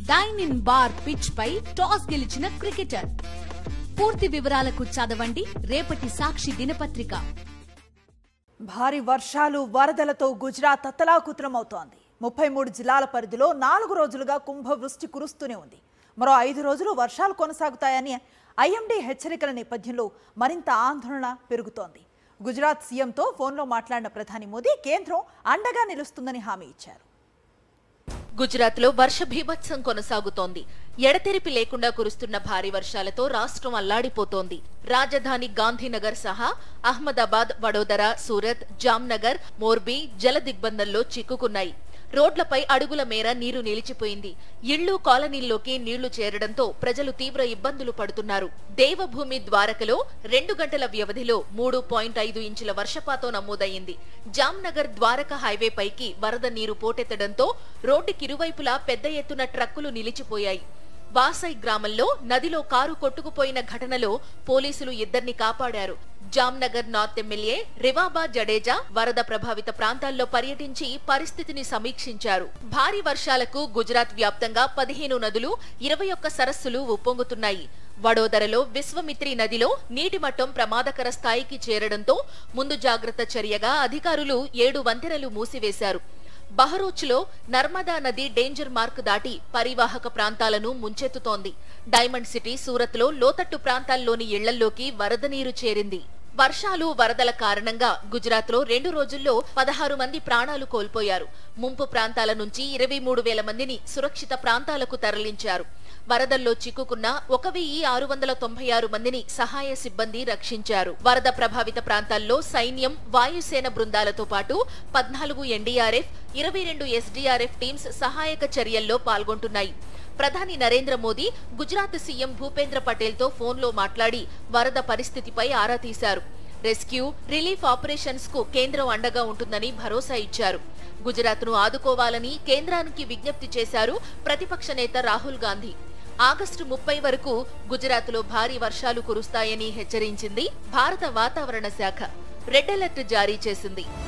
Dyne ఇన్ బార్ pitch పై టాస్ గెలిచిన క్రికెటర్. పూర్తి వివరాలకు చదవండి రేపటి సాక్షి దినపత్రిక. భారీ వర్షాలు వరదలతో గుజరాత్ అతలాకుతలమవుతోంది. 33 జిల్లాల పరిధిలో 4 రోజులుగా కుంభవృష్టి కురుస్తూనే ఉంది. మరో 5 రోజులు వర్షాలు కొనసాగుతాయని ఐఎండీ హెచ్చరికల నేపథ్యంలో మరింత ఆందోళన పెరుగుతోంది. గుజరాత్ సీఎంతో ఫోన్లో మాట్లాడిన ప్రధాని మోదీ కేంద్రం అండగా నిలుస్తుందని హామీ ఇచ్చారు. గుజరాత్ లో వర్ష భీభత్సం కొనసాగుతోంది. ఎడతెరిపి లేకుండా కురుస్తున్న భారీ వర్షాలతో రాష్ట్రం అల్లాడిపోతోంది. రాజధాని గాంధీనగర్ సహా అహ్మదాబాద్, వడోదర, సూరత్, జామ్నగర్, మోర్బీ జల దిగ్బంధంలో చిక్కుకున్నాయి. రోడ్లపై అడుగుల మేర నీరు నిలిచిపోయింది. ఇళ్లు, కాలనీల్లోకి నీళ్లు చేరడంతో ప్రజలు తీవ్ర ఇబ్బందులు పడుతున్నారు. దేవభూమి ద్వారకలో 2 గంటల వ్యవధిలో 3.5 ఇంచుల వర్షపాతం నమోదయ్యింది. జామ్నగర్ ద్వారక హైవే పైకి వరద నీరు పోటెత్తడంతో రోడ్డుకిరువైపులా పెద్ద ఎత్తున ట్రక్కులు నిలిచిపోయాయి. వాసై గ్రామంలో నదిలో కారు కొట్టుకుపోయిన ఘటనలో పోలీసులు 2ని కాపాడారు. జామ్నగర్ నార్త్ ఎమ్మెల్యే రివాబా జడేజా వరద ప్రభావిత ప్రాంతాల్లో పర్యటించి పరిస్థితిని సమీక్షించారు. భారీ వర్షాలకు గుజరాత్ వ్యాప్తంగా 15 నదులు, 21 సరస్సులు ఉప్పొంగుతున్నాయి. వడోదరలో విశ్వమిత్రి నదిలో నీటి మట్టం ప్రమాదకర స్థాయికి చేరడంతో ముందు జాగ్రత్త చర్యగా అధికారులు 7 వంతెనలు మూసివేశారు. బహరోచ్లో నర్మదా నది డేంజర్ మార్క్ దాటి పరివాహక ప్రాంతాలను ముంచెత్తుతోంది. డైమండ్ సిటీ సూరత్లో లోతట్టు ప్రాంతాల్లోని ఇళ్లల్లోకి వరద నీరు చేరింది. వర్షాలు, వరదల కారణంగా గుజరాత్లో 2 రోజుల్లో 16 మంది ప్రాణాలు కోల్పోయారు. ముంపు ప్రాంతాల నుంచి 23,000 మందిని సురక్షిత ప్రాంతాలకు తరలించారు. వరదల్లో చిక్కుకున్న 1,696 మందిని సహాయ సిబ్బంది రక్షించారు. వరద ప్రభావిత ప్రాంతాల్లో సైన్యం, వాయుసేన బృందాలతో పాటు 14 ఎన్డీఆర్ఎఫ్, 22 ఎస్డీఆర్ఎఫ్ టీమ్స్ సహాయక చర్యల్లో పాల్గొంటున్నాయి. ప్రధాని నరేంద్ర మోదీ గుజరాత్ సీఎం భూపేంద్ర పటేల్ తో ఫోన్లో మాట్లాడి వరద పరిస్థితిపై ఆరా తీశారు. రెస్క్యూ, రిలీఫ్ ఆపరేషన్స్ కు కేంద్రం అండగా ఉంటుందని భరోసా ఇచ్చారు. గుజరాత్ ను ఆదుకోవాలని కేంద్రానికి విజ్ఞప్తి చేశారు ప్రతిపక్ష నేత రాహుల్ గాంధీ. ఆగస్టు 30 వరకు గుజరాత్ లో భారీ వర్షాలు కురుస్తాయని హెచ్చరించింది భారత వాతావరణ శాఖ. రెడ్ అలర్ట్ జారీ చేసింది.